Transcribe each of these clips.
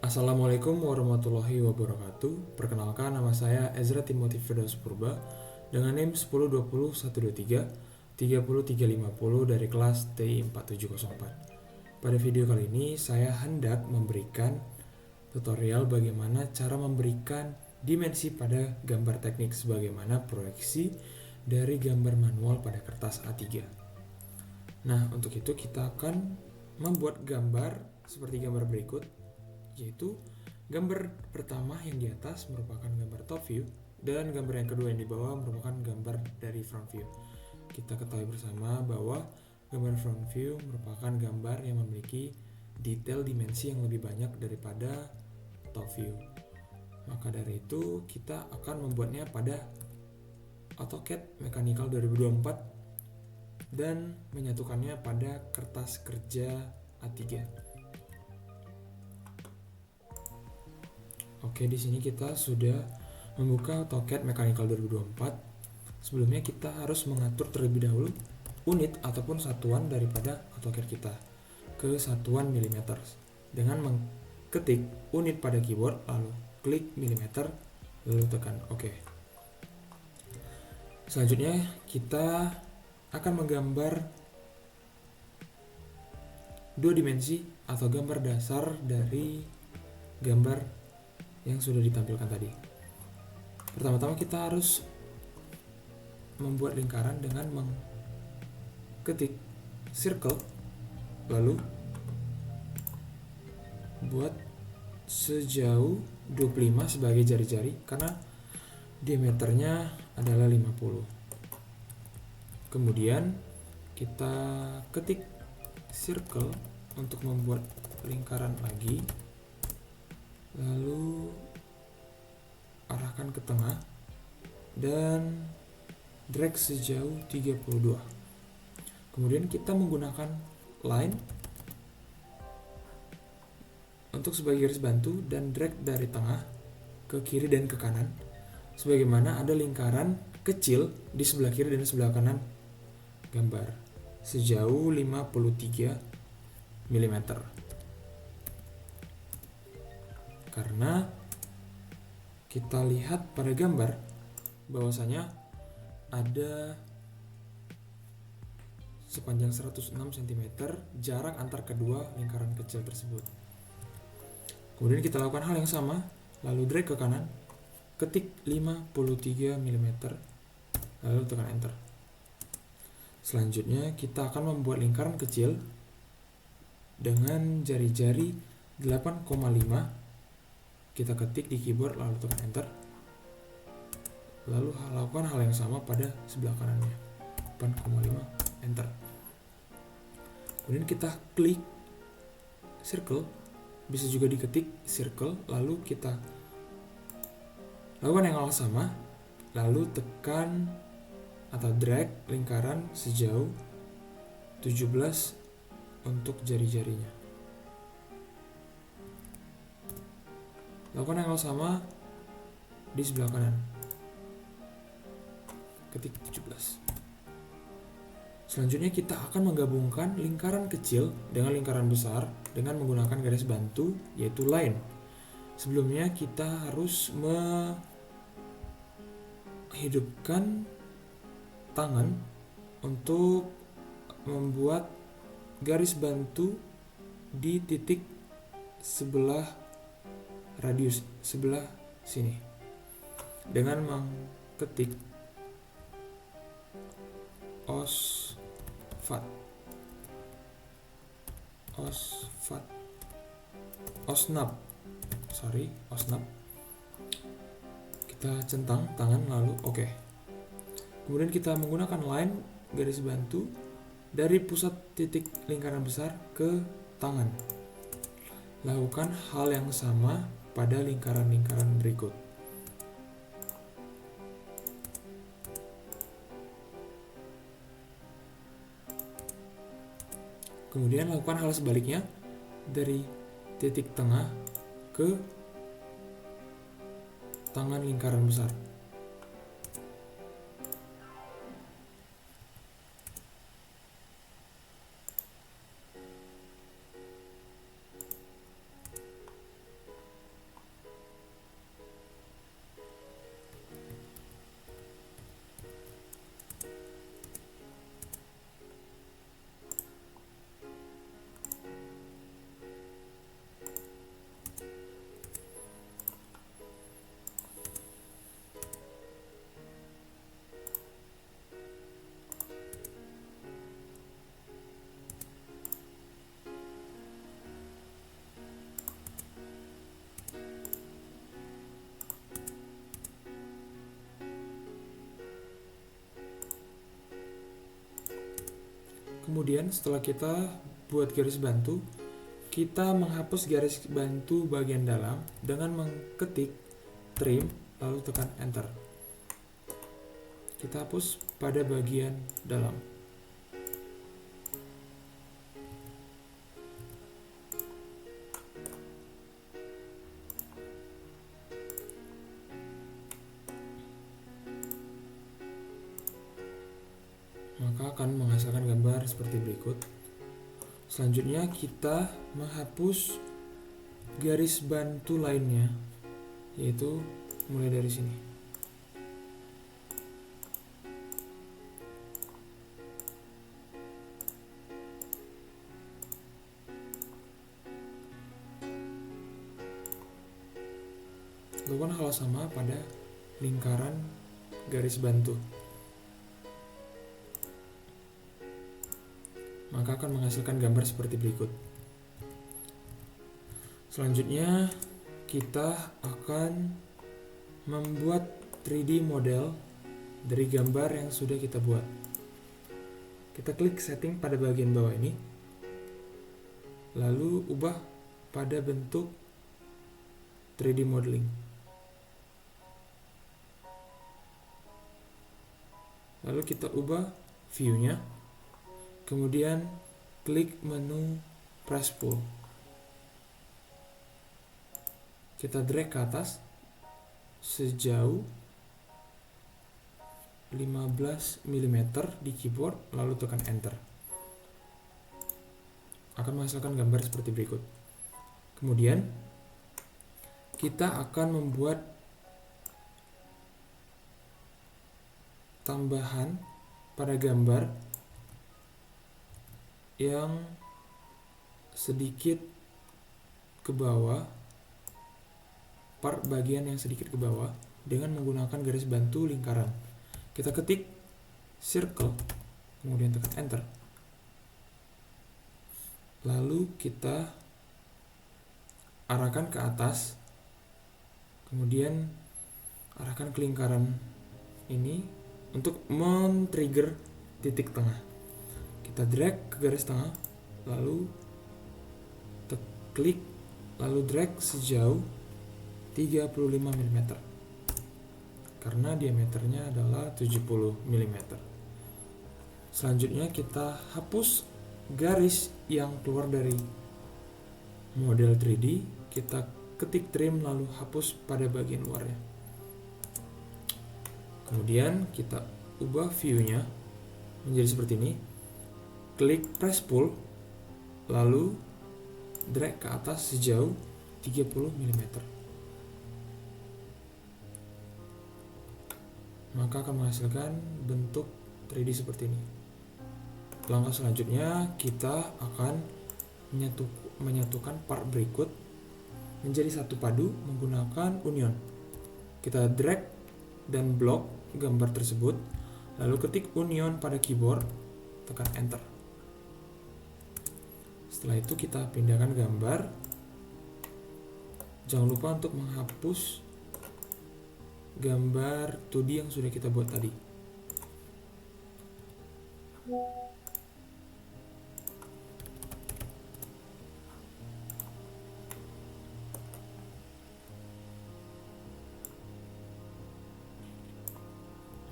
Assalamualaikum warahmatullahi wabarakatuh. Perkenalkan, nama saya Ezra Timothy Firdaus Purba dengan NIM 1020-123 30350 dari kelas TI 4704. Pada video kali ini saya hendak memberikan tutorial bagaimana cara memberikan dimensi pada gambar teknik sebagaimana proyeksi dari gambar manual pada kertas A3. Nah, untuk itu kita akan membuat gambar seperti gambar berikut, yaitu gambar pertama yang di atas merupakan gambar top view dan gambar yang kedua yang di bawah merupakan gambar dari front view. Kita ketahui bersama bahwa gambar front view merupakan gambar yang memiliki detail dimensi yang lebih banyak daripada top view. Maka dari itu kita akan membuatnya pada AutoCAD Mechanical 2024 dan menyatukannya pada kertas kerja A3. Oke, di sini kita sudah membuka AutoCAD Mechanical 2024. Sebelumnya kita harus mengatur terlebih dahulu unit ataupun satuan daripada AutoCAD kita ke satuan milimeter dengan mengetik unit pada keyboard, lalu klik milimeter, lalu tekan OK. Selanjutnya kita akan menggambar dua dimensi atau gambar dasar dari gambar yang sudah ditampilkan tadi. Pertama-tama kita harus membuat lingkaran dengan mengetik circle, lalu buat sejauh 25 sebagai jari-jari karena diameternya adalah 50. Kemudian kita ketik circle untuk membuat lingkaran lagi, lalu arahkan ke tengah dan drag sejauh 32. Kemudian kita menggunakan line untuk sebagai garis bantu dan drag dari tengah ke kiri dan ke kanan sebagaimana ada lingkaran kecil di sebelah kiri dan sebelah kanan gambar sejauh 53 mm. Karena kita lihat pada gambar bahwasanya ada sepanjang 106 cm jarak antar kedua lingkaran kecil tersebut. Kemudian kita lakukan hal yang sama, lalu drag ke kanan, ketik 53 mm, lalu tekan enter. Selanjutnya kita akan membuat lingkaran kecil dengan jari-jari 8,5. Kita ketik di keyboard lalu tekan enter. Lalu lakukan hal yang sama pada sebelah kanannya. 8,5 enter. Kemudian kita klik circle, bisa juga diketik circle, lalu kita lakukan yang hal sama, lalu tekan atau drag lingkaran sejauh 17 untuk jari-jarinya. Lakukan yang hal sama di sebelah kanan. Ketik 17. Selanjutnya kita akan menggabungkan lingkaran kecil dengan lingkaran besar dengan menggunakan garis bantu yaitu line. Sebelumnya kita harus menghidupkan tangan untuk membuat garis bantu di titik sebelah radius sebelah sini dengan mengetik osfat osnap. Kita centang tangan lalu OK. Kemudian kita menggunakan line garis bantu dari pusat titik lingkaran besar ke tangan. Lakukan hal yang sama pada lingkaran-lingkaran berikut. Kemudian lakukan hal sebaliknya dari titik tengah ke tangan lingkaran besar. Kemudian setelah kita buat garis bantu, kita menghapus garis bantu bagian dalam dengan mengetik trim lalu tekan enter. Kita hapus pada bagian dalam. Maka akan menghasilkan gambar seperti berikut. Selanjutnya kita menghapus garis bantu lainnya, yaitu mulai dari sini. Lakukan hal sama pada lingkaran garis bantu. Maka akan menghasilkan gambar seperti berikut. Selanjutnya kita akan membuat 3D model dari gambar yang sudah kita buat. Kita klik setting pada bagian bawah ini, lalu ubah pada bentuk 3D modeling. Lalu kita ubah view-nya. Kemudian klik menu press pull. Kita drag ke atas sejauh 15 mm di keyboard lalu tekan enter. Akan menghasilkan gambar seperti berikut. Kemudian kita akan membuat tambahan pada gambar yang sedikit ke bawah, part bagian yang sedikit ke bawah dengan menggunakan garis bantu lingkaran. Kita ketik circle, kemudian tekan enter. Lalu kita arahkan ke atas, kemudian arahkan ke lingkaran ini untuk men-trigger titik tengah. Kita drag ke garis tengah, lalu klik, lalu drag sejauh 35 mm karena diameternya adalah 70 mm. Selanjutnya kita hapus garis yang keluar dari model 3D. Kita ketik trim lalu hapus pada bagian luarnya. Kemudian kita ubah view-nya menjadi seperti ini. Klik press pull, lalu drag ke atas sejauh 30 mm. Maka akan menghasilkan bentuk 3D seperti ini. Langkah selanjutnya kita akan menyatukan part berikut menjadi satu padu menggunakan union. Kita drag dan blok gambar tersebut, lalu ketik union pada keyboard, tekan enter. Setelah itu kita pindahkan gambar. Jangan lupa untuk menghapus gambar 2D yang sudah kita buat tadi.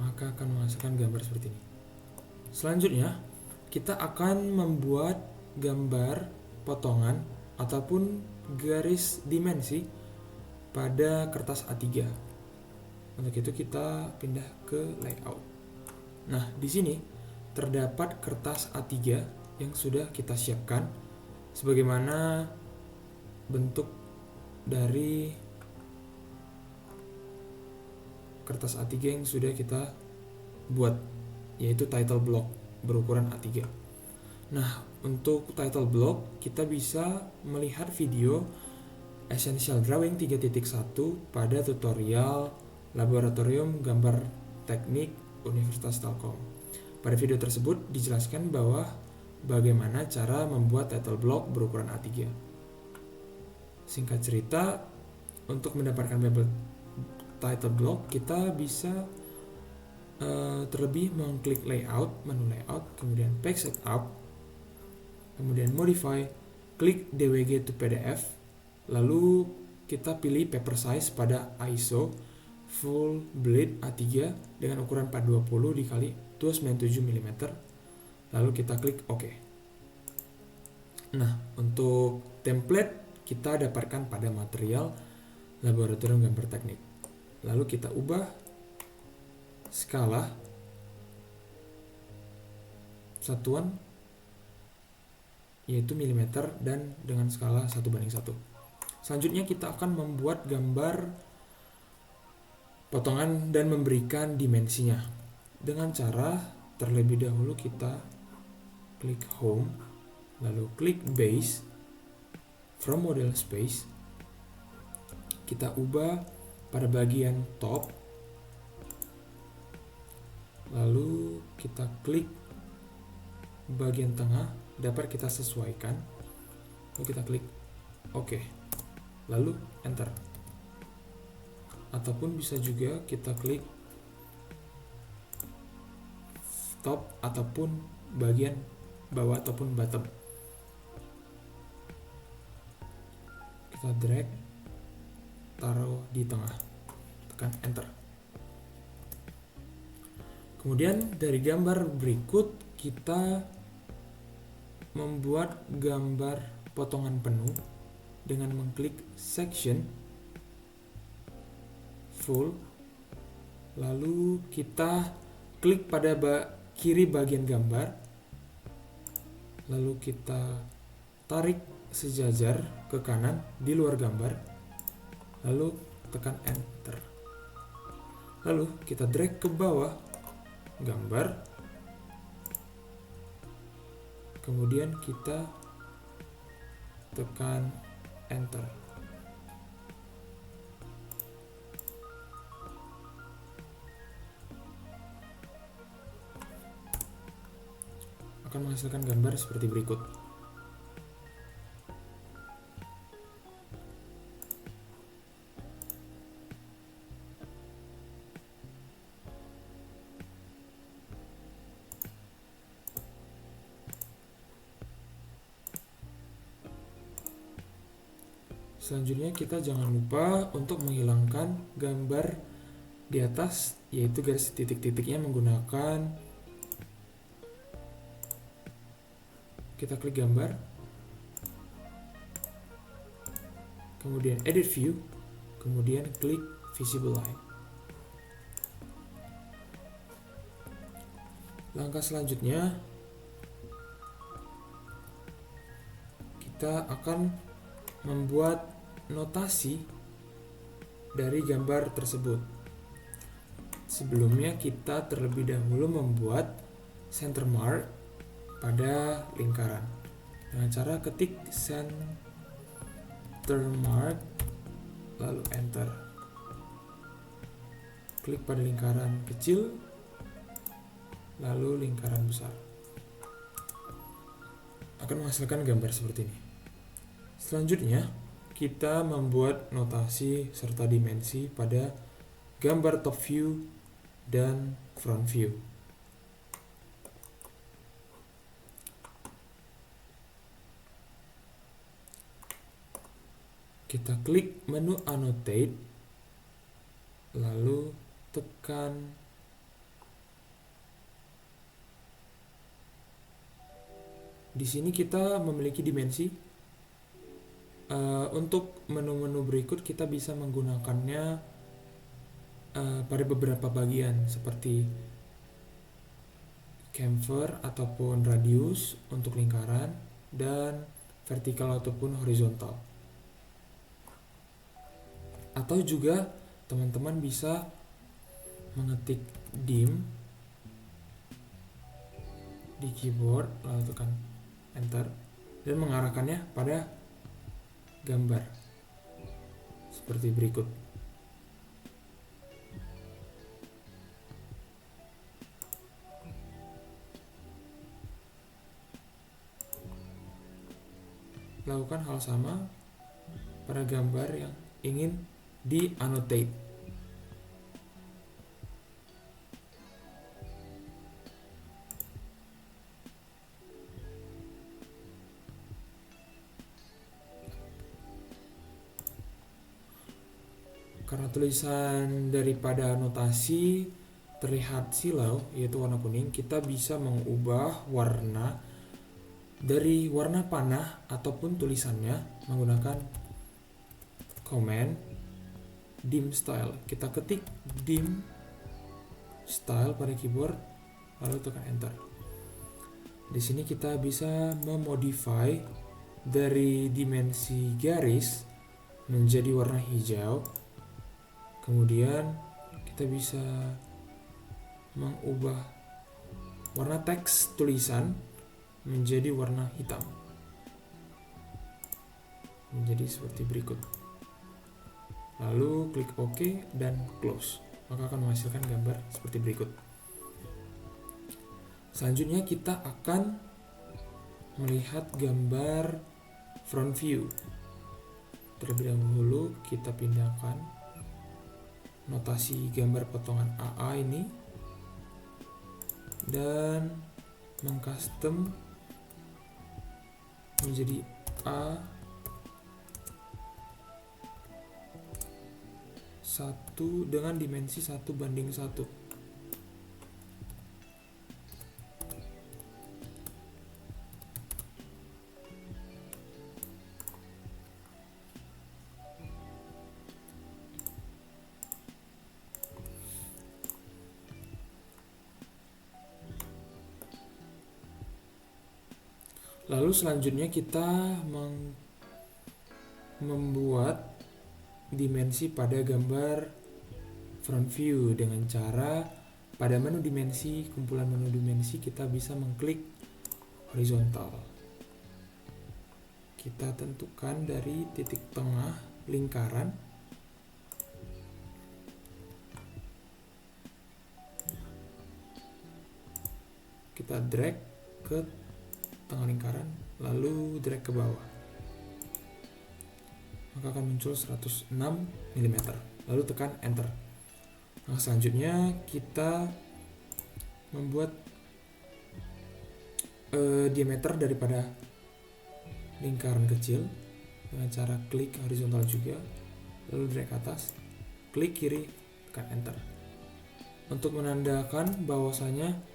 Maka akan menghasilkan gambar seperti ini. Selanjutnya, kita akan membuat gambar potongan ataupun garis dimensi pada kertas A3. Untuk itu kita pindah ke layout. Nah, di sini terdapat kertas A3 yang sudah kita siapkan sebagaimana bentuk dari kertas A3 yang sudah kita buat, yaitu title block berukuran A3. Nah, untuk title block kita bisa melihat video Essential Drawing 3.1 pada tutorial Laboratorium Gambar Teknik Universitas Telkom. Pada video tersebut dijelaskan bahwa bagaimana cara membuat title block berukuran A3. Singkat cerita, untuk mendapatkan label title block kita bisa terlebih mengklik layout, menu layout, kemudian page setup, kemudian modify, klik DWG to PDF, lalu kita pilih paper size pada ISO full bleed A3 dengan ukuran 420 dikali 297 mm, lalu kita klik OK. Nah, untuk template kita dapatkan pada material laboratorium gambar teknik. Lalu kita ubah skala satuan yaitu milimeter dan dengan skala 1:1. Selanjutnya kita akan membuat gambar potongan dan memberikan dimensinya. Dengan cara terlebih dahulu kita klik home, lalu klik base, from model space, kita ubah pada bagian top, lalu kita klik bagian tengah, dapat kita sesuaikan, lalu kita klik OK, lalu enter. Ataupun bisa juga kita klik top ataupun bagian bawah ataupun bottom, kita drag taruh di tengah, tekan enter. Kemudian dari gambar berikut kita membuat gambar potongan penuh dengan mengklik section full, lalu kita klik pada kiri bagian gambar, lalu kita tarik sejajar ke kanan di luar gambar, lalu tekan enter. Lalu kita drag ke bawah gambar, kemudian kita tekan enter. Akan menghasilkan gambar seperti berikut. Selanjutnya kita jangan lupa untuk menghilangkan gambar di atas, yaitu garis titik-titiknya menggunakan, kita klik gambar, kemudian edit view, kemudian klik visible line. Langkah selanjutnya kita akan membuat notasi dari gambar tersebut. Sebelumnya kita terlebih dahulu membuat center mark pada lingkaran dengan cara ketik center mark lalu enter. Klik pada lingkaran kecil lalu lingkaran besar. Akan menghasilkan gambar seperti ini. Selanjutnya kita membuat notasi serta dimensi pada gambar top view dan front view. Kita klik menu annotate, lalu tekan di sini kita memiliki dimensi. Untuk menu-menu berikut kita bisa menggunakannya pada beberapa bagian seperti chamfer ataupun radius untuk lingkaran dan vertikal ataupun horizontal. Atau juga teman-teman bisa mengetik dim di keyboard lalu tekan enter dan mengarahkannya pada gambar seperti berikut. Lakukan hal sama pada gambar yang ingin di-annotate. Karena tulisan daripada notasi terlihat silau, yaitu warna kuning, kita bisa mengubah warna dari warna panah ataupun tulisannya menggunakan command dim style. Kita ketik dim style pada keyboard, lalu tekan enter. Di sini kita bisa memodify dari dimensi garis menjadi warna hijau. Kemudian kita bisa mengubah warna teks tulisan menjadi warna hitam, menjadi seperti berikut. Lalu klik OK dan close, maka akan menghasilkan gambar seperti berikut. Selanjutnya kita akan melihat gambar front view. Terlebih dahulu kita pindahkan notasi gambar potongan AA ini dan mengcustom menjadi A1 dengan dimensi 1:1. Lalu selanjutnya kita membuat dimensi pada gambar front view dengan cara pada menu dimensi, kumpulan menu dimensi, kita bisa mengklik horizontal. Kita tentukan dari titik tengah lingkaran, kita drag ke tengah lingkaran, lalu drag ke bawah, maka akan muncul 106 mm, lalu tekan enter. Nah, selanjutnya kita membuat diameter daripada lingkaran kecil dengan cara klik horizontal juga, lalu drag ke atas, klik kiri, tekan enter. Untuk menandakan bahwasanya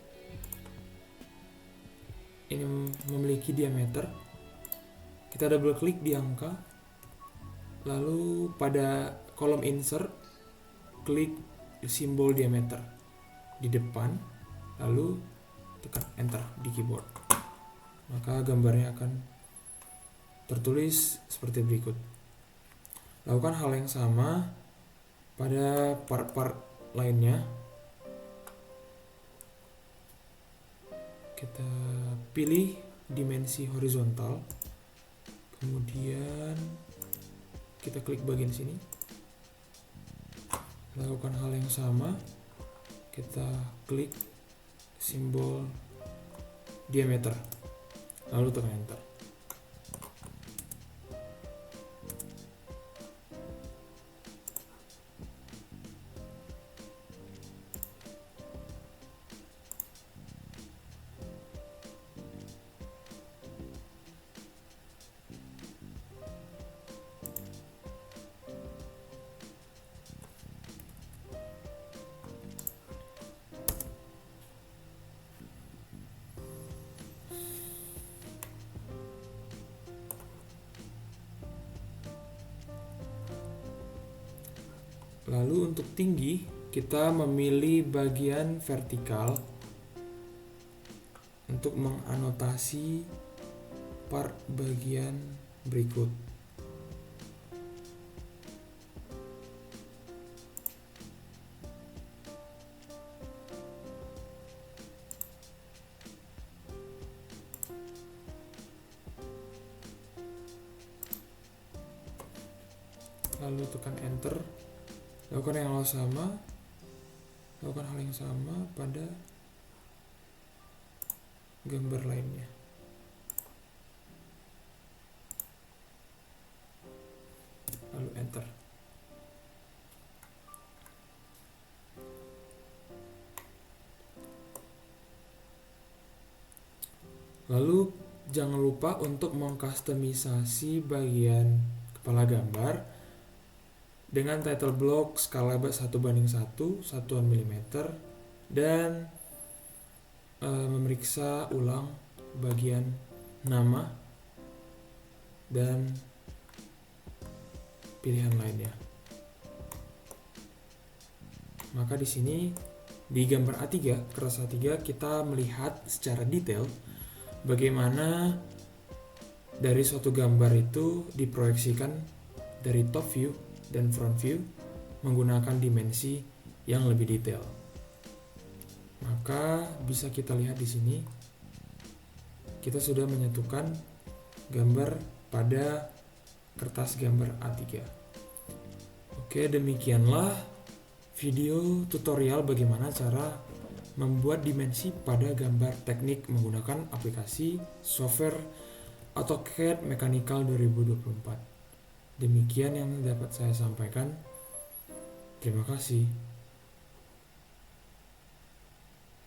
ini memiliki diameter, kita double klik di angka, lalu pada kolom insert klik simbol diameter di depan, lalu tekan enter di keyboard, maka gambarnya akan tertulis seperti berikut. Lakukan hal yang sama pada part-part lainnya. Kita pilih dimensi horizontal, kemudian kita klik bagian sini, lakukan hal yang sama, kita klik simbol diameter, lalu tekan enter. Lalu untuk tinggi, kita memilih bagian vertikal untuk menganotasi part bagian berikut. Lalu tekan enter. Lakukan hal yang sama pada gambar lainnya. Lalu enter. Lalu jangan lupa untuk mengkustomisasi bagian kepala gambar dengan title block skala 1:1 satuan milimeter dan memeriksa ulang bagian nama dan pilihan lainnya. Maka di sini di gambar A3, kertas A3 kita melihat secara detail bagaimana dari suatu gambar itu diproyeksikan dari top view dan front view menggunakan dimensi yang lebih detail. Maka bisa kita lihat di sini kita sudah menyatukan gambar pada kertas gambar A3. Oke, demikianlah video tutorial bagaimana cara membuat dimensi pada gambar teknik menggunakan aplikasi software AutoCAD Mechanical 2024. Demikian yang dapat saya sampaikan. Terima kasih.